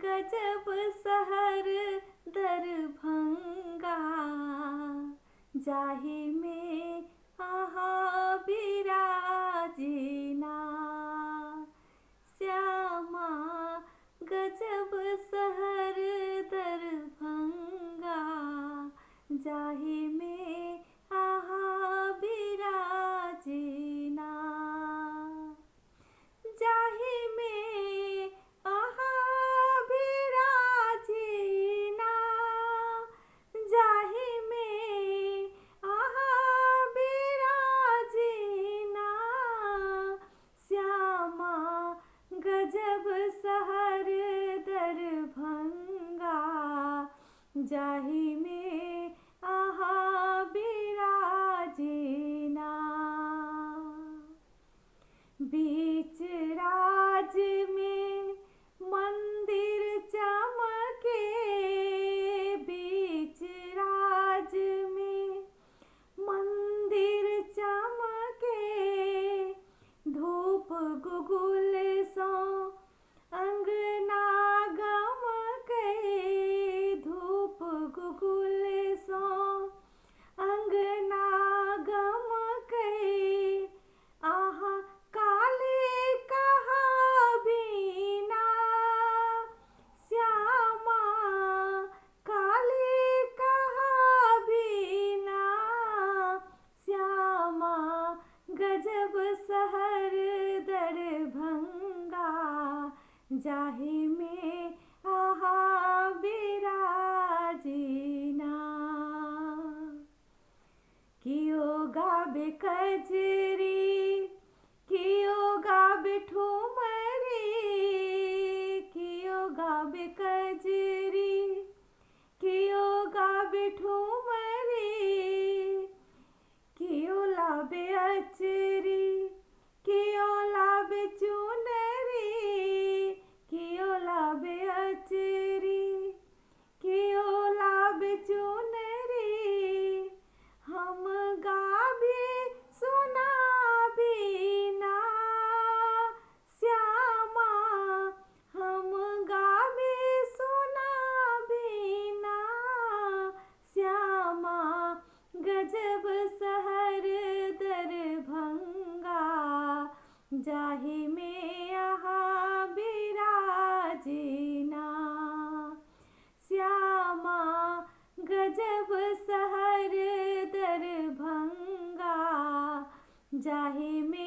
गजब शहर दरभंगा, जाहि में आहा बिराजीना। श्यामा गजब शहर दरभंगा, जाहि में आहा बिराजीना। जाहि में आहा बिराजीना, जाहि में आहा बिराजीना। श्यामा गजब शहर दरभंगा, जाहि में आहा बिराजीना। बीच राज में मंदिर चमके, बीच राज में मंदिर चमके। धूप गुगुल सो अंगना गमके, धूप गुगुल सो अंगना गमके। आहा काली कहा बीना, श्यामा काली कहा बीना। श्यामा गजब शहर दरभंगा, जाहि में आहा बिराजीना। कियो गाबे कजरी, कियो गाबे ठुमरी, कियो गाबे कजरी, कियो गाबे ठुमरी। कियो लाबे अचरी, कियो लाबे चुनरी, कियो लाबे अचरी, कियो लाबे चुनरी। हम गाबे सुनाबीना, श्यामा हम गाबे सुनाबीना। श्यामा गजब शहर दरभंगा, जाहि में आहा बिराजीना। श्यामा गजब शहर दरभंगा, जाहि में